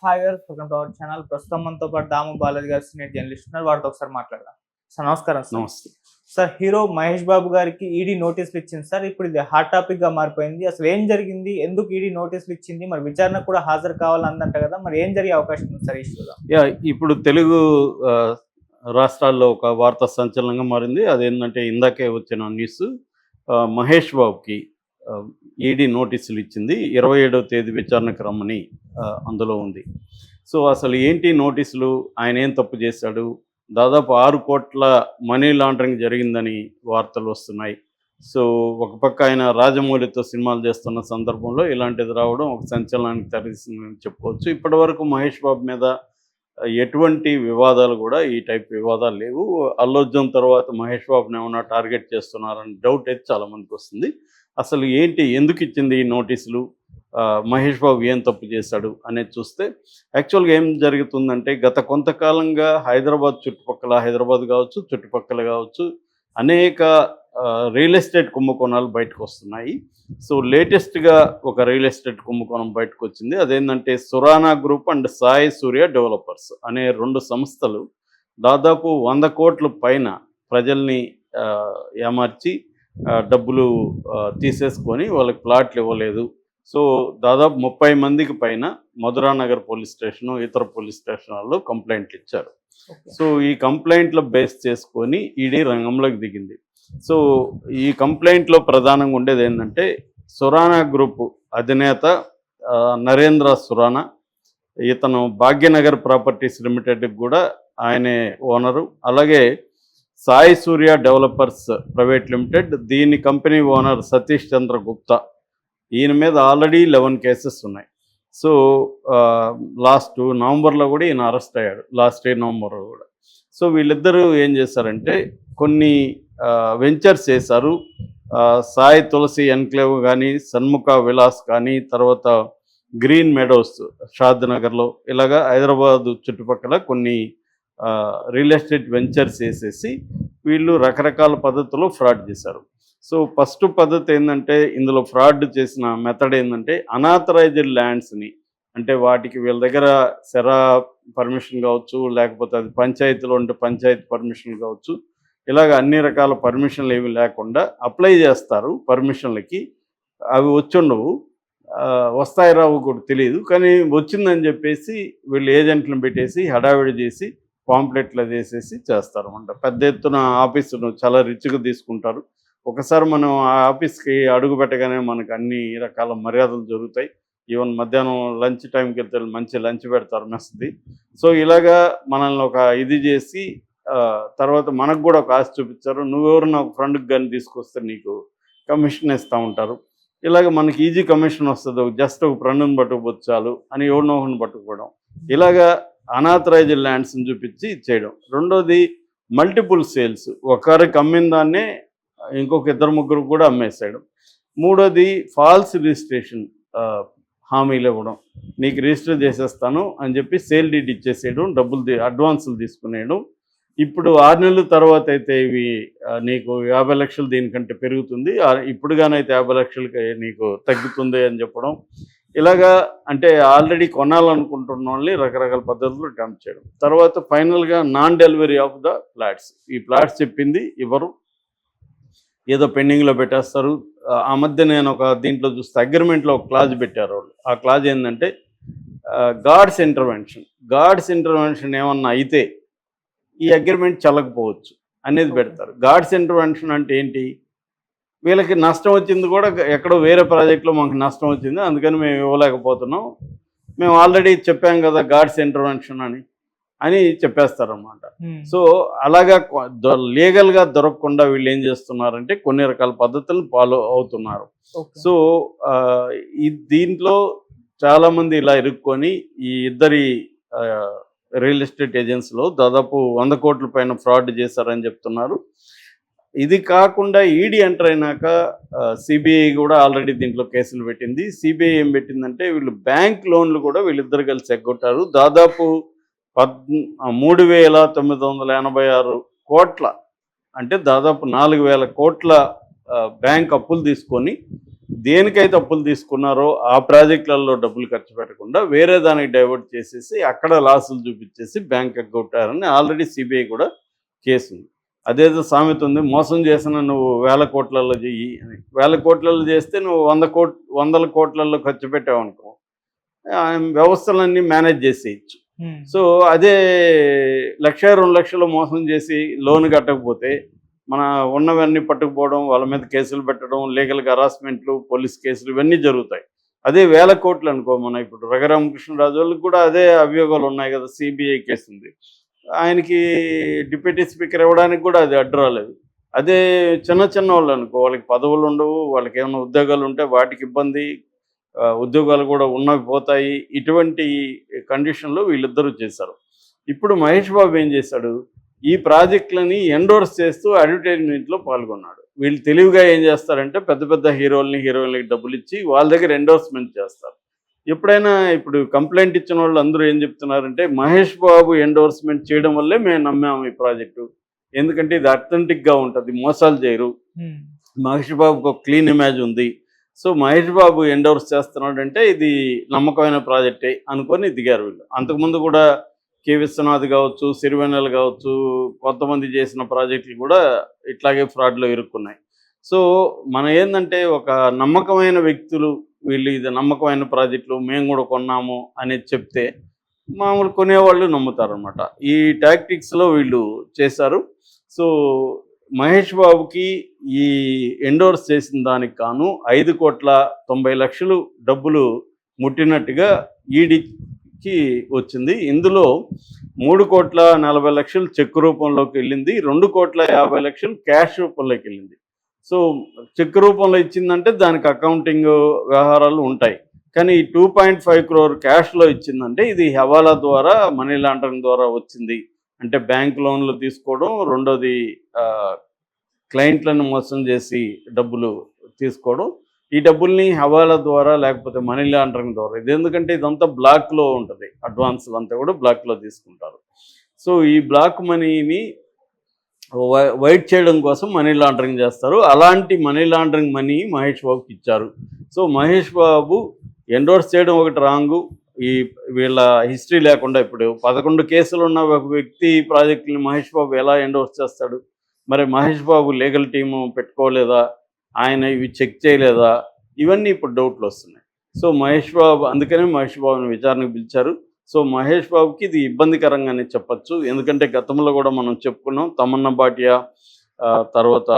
Hi గారు, welcome to our channel. ప్రస్తుతం మనతో పాటు దాము బాలాజీ గారు సీనియర్ జర్నలిస్ట్ ఉన్నారు. వారితో ఒకసారి మాట్లాడదాం. సార్ నమస్కారం. సార్ నమస్తే. సార్ హీరో మహేష్ బాబు గారికి ఈడీ నోటీసులు ఇచ్చింది సార్. ఇప్పుడు ఇది హాట్ టాపిక్ గా మారిపోయింది. అసలు ఏం జరిగింది, ఎందుకు ఈడీ నోటీసులు ఇచ్చింది, మరి విచారణకు కూడా హాజరు కావాలందంట కదా, మరి ఏం జరిగే అవకాశం ఉంది సార్ ఇష్యూలో? ఇప్పుడు తెలుగు రాష్ట్రాల్లో ఒక వార్త సంచలనంగా మారింది. అదేంటంటే ఇందాకే వచ్చిన న్యూస్, మహేష్ బాబుకి ఈడీ నోటీసులు ఇచ్చింది. 27వ తేదీ విచారణకు రమ్మని అందులో ఉంది. సో అసలు ఏంటి నోటీసులు, ఆయన ఏం తప్పు చేశాడు, దాదాపు 6 కోట్ల మనీ లాండరింగ్ జరిగిందని వార్తలు వస్తున్నాయి. సో ఒక పక్క ఆయన రాజమౌళితో సినిమాలు చేస్తున్న సందర్భంలో ఇలాంటిది రావడం ఒక సంచలనానికి తెరదీసిందని చెప్పుకోవచ్చు. ఇప్పటి వరకు మహేష్ బాబు మీద ఎటువంటి వివాదాలు కూడా ఈ టైప్ వివాదాలు లేవు. అల్లు అర్జున్ తర్వాత మహేష్ బాబుని ఏమన్నా టార్గెట్ చేస్తున్నారని డౌట్ అయితే చాలామందికి వస్తుంది. అసలు ఏంటి, ఎందుకు ఇచ్చింది ఈ నోటీసులు, మహేష్ బాబు ఏం తప్పు చేశాడు అనేది చూస్తే యాక్చువల్గా ఏం జరుగుతుందంటే, గత కొంతకాలంగా హైదరాబాద్ చుట్టుపక్కల, హైదరాబాద్ కావచ్చు చుట్టుపక్కల కావచ్చు, అనేక రియల్ ఎస్టేట్ కుంభకోణాలు బయటకు వస్తున్నాయి. సో లేటెస్ట్గా ఒక రియల్ ఎస్టేట్ కుంభకోణం బయటకు వచ్చింది. అదేంటంటే Surana group and Sai Surya developers అనే 2 సంస్థలు దాదాపు 100 కోట్ల పైన ప్రజల్ని ఏమార్చి డబ్బులు తీసేసుకొని వాళ్ళకి ప్లాట్లు ఇవ్వలేదు. సో దాదాపు 30 మందికి పైన మధురానగర్ పోలీస్ స్టేషను, ఇతర పోలీస్ స్టేషన్లలో కంప్లైంట్లు ఇచ్చారు. సో ఈ కంప్లైంట్ల బేస్ చేసుకొని ఈడీ రంగంలోకి దిగింది. సో ఈ కంప్లైంట్లో ప్రధానంగా ఉండేది ఏంటంటే, సురానా గ్రూప్ అధినేత నరేంద్ర సురానా, ఇతను భాగ్యనగర్ ప్రాపర్టీస్ లిమిటెడ్కి కూడా ఆయనే ఓనరు. అలాగే సాయి సూర్య డెవలపర్స్ ప్రైవేట్ లిమిటెడ్, దీని కంపెనీ ఓనర్ సతీష్ చంద్ర గుప్తా, ఈయన మీద ఆల్రెడీ 11 కేసెస్ ఉన్నాయి. సో లాస్ట్ నవంబర్లో కూడా ఈయన అరెస్ట్ అయ్యాడు, లాస్ట్ ఇయర్ నవంబర్లో కూడా. సో వీళ్ళిద్దరూ ఏం చేశారంటే కొన్ని వెంచర్స్ చేశారు. సాయి తులసి ఎన్క్లేవ్ కానీ, సన్ముఖ విలాస్ కానీ, తర్వాత గ్రీన్ మెడోస్ షాద్ నగర్లో, ఇలాగా హైదరాబాద్ చుట్టుపక్కల కొన్ని రియల్ ఎస్టేట్ వెంచర్స్ వేసేసి వీళ్ళు రకరకాల పద్ధతుల్లో ఫ్రాడ్ చేశారు. సో ఫస్ట్ పద్ధతి ఏంటంటే, ఇందులో ఫ్రాడ్ చేసిన మెథడ్ ఏంటంటే, అనాథరైజ్డ్ ల్యాండ్స్ని, అంటే వాటికి వీళ్ళ దగ్గర సెరా పర్మిషన్ కావచ్చు, లేకపోతే అది పంచాయతీలో ఉంటే పంచాయతీ పర్మిషన్ కావచ్చు, ఇలాగ అన్ని రకాల పర్మిషన్లు ఏమి లేకుండా అప్లై చేస్తారు పర్మిషన్లకి. అవి వచ్చుండవు, వస్తాయి రావు కూడా తెలియదు, కానీ వచ్చిందని చెప్పేసి వీళ్ళు ఏజెంట్లను పెట్టేసి హడావిడి చేసి పాంప్లెట్లు వేసేసి చేస్తారన్నమాట. పెద్ద ఎత్తున ఆఫీసును చాలా రిచ్గా తీసుకుంటారు. ఒకసారి మనం ఆ ఆఫీస్కి అడుగు పెట్టగానే మనకు అన్ని రకాల మర్యాదలు జరుగుతాయి. ఈవెన్ మధ్యాహ్నం లంచ్ టైంకి వెళ్తే మంచి లంచ్ పెడతారు, మెస్ది. సో ఇలాగా మనల్ని ఒక ఇది చేసి తర్వాత మనకు కూడా ఒక ఆశ చూపించారు, నువ్వెవరన్నా ఒక ఫ్రెండ్కి కానీ తీసుకొస్తే నీకు కమిషన్ ఇస్తూ ఉంటారు. ఇలాగ మనకి ఈజీ కమిషన్ వస్తుంది, జస్ట్ ఒక ఫ్రెండ్ని పట్టుకుపోతే చాలు అని ఎవరినో ఒకరిని పట్టుకోవడం, ఇలాగా అనాథరైజ్డ్ ల్యాండ్స్ని చూపించి చేయడం. రెండోది మల్టిపుల్ సేల్స్, ఒకరికి అమ్మిన దాన్నే ఇంకొక 2-3 కూడా అమ్మేసేయడం. మూడోది ఫాల్స్ రిజిస్ట్రేషన్ హామీలు ఇవ్వడం, నీకు రిజిస్టర్ చేసేస్తాను అని చెప్పి సేల్ డీడ్ ఇచ్చేసేయడం, డబ్బులు అడ్వాన్సులు తీసుకునేయడం. ఇప్పుడు 6 నెలల తర్వాత అయితే ఇవి నీకు 50 లక్షలు దీనికంటే పెరుగుతుంది, ఇప్పుడుగానైతే 50 లక్షలకి నీకు తగ్గుతుంది అని చెప్పడం. ఇలాగా అంటే ఆల్రెడీ కొనాలనుకుంటున్న వాళ్ళని రకరకాల పద్ధతులు టెంప్ట్ చేయడం. తర్వాత ఫైనల్గా non delivery of the flats, ఈ ఫ్లాట్స్ చెప్పింది ఇవ్వరు, ఏదో పెండింగ్లో పెట్టేస్తారు. ఆ మధ్య నేను ఒక దీంట్లో చూస్తే అగ్రిమెంట్లో ఒక క్లాజ్ పెట్టారు వాళ్ళు. ఆ క్లాజ్ ఏంటంటే గాడ్స్ ఇంటర్వెన్షన్ ఏమన్నా అయితే ఈ అగ్రిమెంట్ చెల్లకపోవచ్చు అనేది పెడతారు. గాడ్స్ ఇంటర్వెన్షన్ అంటే ఏంటి, వీళ్ళకి నష్టం వచ్చింది కూడా ఎక్కడో వేరే ప్రాజెక్టులో మాకు నష్టం వచ్చింది, అందుకని మేము ఇవ్వలేకపోతున్నాం, మేము ఆల్రెడీ చెప్పాం కదా గాడ్స్ ఇంటర్వెన్షన్ అని చెప్పేస్తారన్నమాట. సో అలాగా లీగల్గా దొరకకుండా వీళ్ళు ఏం చేస్తున్నారంటే కొన్ని రకాల పద్ధతులను ఫాలో అవుతున్నారు. సో దీంట్లో చాలామంది ఇలా ఇరుక్కొని ఈ ఇద్దరి రియల్ ఎస్టేట్ ఏజెన్సీలో దాదాపు 100 కోట్ల పైన ఫ్రాడ్ చేశారని చెప్తున్నారు. ఇది కాకుండా ఈడీ ఎంటర్ అయినాక సిబిఐ కూడా ఆల్రెడీ దీంట్లో కేసులు పెట్టింది. సిబిఐ ఏం పెట్టిందంటే, వీళ్ళు బ్యాంక్ లోన్లు కూడా వీళ్ళిద్దరు కలిసి ఎగ్గొట్టారు. దాదాపు 3,986 కోట్ల, అంటే దాదాపు 4,000 కోట్ల బ్యాంక్ అప్పులు తీసుకొని దేనికైతే అప్పులు తీసుకున్నారో ఆ ప్రాజెక్టులలో డబ్బులు ఖర్చు పెట్టకుండా వేరే దానికి డైవర్ట్ చేసేసి అక్కడ లాసులు చూపించేసి బ్యాంక్ కొట్టారని ఆల్రెడీ సిబిఐ కూడా కేసు ఉంది. అదేదో సామెత ఉంది, మోసం చేసిన నువ్వు 1000 కోట్లలో చెయ్యి అని. 1000 కోట్లలో చేస్తే నువ్వు 100 కోట్లలో ఖర్చు పెట్టావు అనుకో, వ్యవస్థలన్నీ మేనేజ్ చేసేయచ్చు. సో అదే 1,00,000 2 లక్షలు మోసం చేసి లోన్ కట్టకపోతే మన ఉన్నవన్నీ పట్టుకుపోవడం, వాళ్ళ మీద కేసులు పెట్టడం, లీగల్గా హరాస్మెంట్లు, పోలీస్ కేసులు ఇవన్నీ జరుగుతాయి. అదే 1000 కోట్లు అనుకో, మన ఇప్పుడు రఘురామకృష్ణరాజు వాళ్ళకి కూడా అదే అభియోగాలు ఉన్నాయి కదా, సిబిఐ కేసు ఉంది. ఆయనకి డిప్యూటీ స్పీకర్ ఇవ్వడానికి కూడా అది అడ్డు రాలేదు. అదే చిన్న వాళ్ళు అనుకో, వాళ్ళకి పదవులు ఉండవు, వాళ్ళకి ఏమైనా ఉద్యోగాలు ఉంటే వాటికి ఇబ్బంది, ఉద్యోగాలు కూడా ఉన్నవి పోతాయి. ఇటువంటి కండిషన్లో వీళ్ళిద్దరూ చేశారు. ఇప్పుడు మహేష్ బాబు ఏం చేశాడు, ఈ ప్రాజెక్టులని ఎండోర్స్ చేస్తూ అడ్వర్టైజ్మెంట్లో పాల్గొన్నాడు. వీళ్ళు తెలివిగా ఏం చేస్తారంటే పెద్ద పెద్ద హీరోయిన్లకి డబ్బులు ఇచ్చి వాళ్ళ దగ్గర ఎండోర్స్మెంట్ చేస్తారు. ఎప్పుడైనా ఇప్పుడు కంప్లైంట్ ఇచ్చిన వాళ్ళు అందరూ ఏం చెప్తున్నారంటే మహేష్ బాబు ఎండోర్స్మెంట్ చేయడం వల్లే మేము నమ్మాము ఈ ప్రాజెక్టు, ఎందుకంటే ఇది అథెంటిక్గా ఉంటుంది, మోసాలు చేయరు, మహేష్ బాబుకు ఒక క్లీన్ ఇమేజ్ ఉంది, సో మహేష్ బాబు ఎండోర్స్ చేస్తున్నాడంటే ఇది నమ్మకమైన ప్రాజెక్టే అనుకొని దిగారు వీళ్ళు. అంతకుముందు కూడా కె విశ్వనాథ్ కావచ్చు, సిరివెన్నెల కావచ్చు, కొంతమంది చేసిన ప్రాజెక్టులు కూడా ఇట్లాగే ఫ్రాడ్లో ఇరుక్కున్నాయి. సో మనం ఏంటంటే ఒక నమ్మకమైన వ్యక్తులు, వీళ్ళు ఇది నమ్మకమైన ప్రాజెక్టులు మేము కూడా కొన్నాము అనేది చెప్తే మామూలు కొనేవాళ్ళు నమ్ముతారనమాట. ఈ టాక్టిక్స్లో వీళ్ళు చేశారు. సో మహేష్ బాబుకి ఈ ఎండోర్స్ చేసిన దానికి గాను 5,90,00,000 డబ్బులు ముట్టినట్టుగా ఈడీకి వచ్చింది. ఇందులో 3,40,00,000 చెక్ రూపంలోకి వెళ్ళింది, 2,50,00,000 క్యాష్ రూపంలోకి వెళ్ళింది. సో చెక్ రూపంలో ఇచ్చిందంటే దానికి అకౌంటింగ్ వ్యవహారాలు ఉంటాయి, కానీ 2.5 crore క్యాష్లో ఇచ్చిందంటే ఇది హవాలా ద్వారా, మనీ లాండరింగ్ ద్వారా వచ్చింది. అంటే బ్యాంక్ లోన్లు తీసుకోవడం, రెండోది క్లయింట్లను మోసం చేసి డబ్బులు తీసుకోవడం, ఈ డబ్బుల్ని హవాలా ద్వారా లేకపోతే మనీ లాండరింగ్ ద్వారా. ఇది ఎందుకంటే ఇదంతా బ్లాక్లో ఉంటుంది, అడ్వాన్సులు అంతా కూడా బ్లాక్లో తీసుకుంటారు. సో ఈ బ్లాక్ మనీని వైట్ చేయడం కోసం మనీ లాండరింగ్ చేస్తారు. అలాంటి మనీ లాండరింగ్ మనీ మహేష్ బాబుకి ఇచ్చారు. సో మహేష్ బాబు ఎండోర్స్ చేయడం ఒకటి రాంగు, ఈ వీళ్ళ హిస్టరీ లేకుండా ఇప్పుడు 11 కేసులు ఉన్న ఒక వ్యక్తి ప్రాజెక్టుని మహేష్ బాబు ఎలా ఎండోర్స్ చేస్తాడు? మరి మహేష్ బాబు లీగల్ టీము పెట్టుకోలేదా, ఆయన ఇవి చెక్ చేయలేదా, ఇవన్నీ ఇప్పుడు డౌట్లు వస్తున్నాయి. సో మహేష్ బాబు, అందుకనే మహేష్ బాబుని విచారణకు పిలిచారు. సో మహేష్ బాబుకి ఇది ఇబ్బందికరంగానే చెప్పచ్చు, ఎందుకంటే గతంలో కూడా మనం చెప్పుకున్నాం, తమన్నా భాటియా, తర్వాత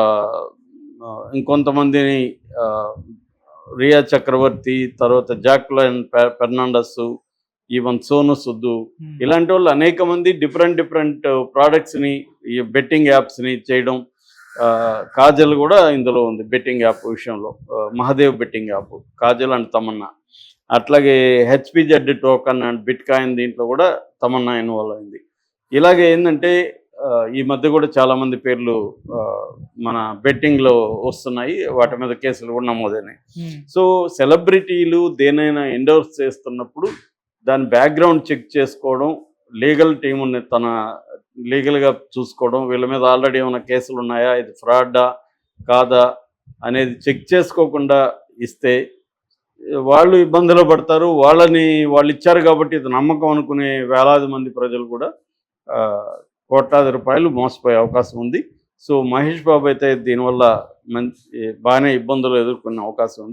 ఇంకొంతమందిని, రియా చక్రవర్తి, తర్వాత జాక్లైన్ ఫెర్నాండస్, ఈవెన్ సోను సుద్దు, ఇలాంటి వాళ్ళు అనేక మంది డిఫరెంట్ ప్రోడక్ట్స్ని, ఈ బెట్టింగ్ యాప్స్ని చేయడం. కాజల్ కూడా ఇందులో ఉంది బెట్టింగ్ యాప్ విషయంలో, Mahadev betting app, Kajal and Tamannaah. అట్లాగే హెచ్పిజెడ్ టోకన్ అండ్ బిట్ కాయిన్, దీంట్లో కూడా తమన్నా ఇన్వాల్వ్ అయింది. ఇలాగే ఏంటంటే ఈ మధ్య కూడా చాలామంది పేర్లు మన బెట్టింగ్లో వస్తున్నాయి, వాటి మీద కేసులు కూడా నమోదైనాయి. సో సెలబ్రిటీలు దేనైనా ఎండోర్స్ చేస్తున్నప్పుడు దాని బ్యాక్గ్రౌండ్ చెక్ చేసుకోవడం, లీగల్ టీముని తన లీగల్గా చూసుకోవడం, వీళ్ళ మీద ఆల్రెడీ ఏమైనా కేసులు ఉన్నాయా, ఇది ఫ్రాడా కాదా అనేది చెక్ చేసుకోకుండా ఇస్తే వాళ్ళు ఇబ్బందులు పడతారు. వాళ్ళు ఇచ్చారు కాబట్టి ఇది నమ్మకం అనుకునే వేలాది మంది ప్రజలు కూడా కోట్లాది రూపాయలు మోసపోయే అవకాశం ఉంది. సో మహేష్ బాబు అయితే దీనివల్ల బాగానే ఇబ్బందులు ఎదుర్కొనే అవకాశం ఉంది.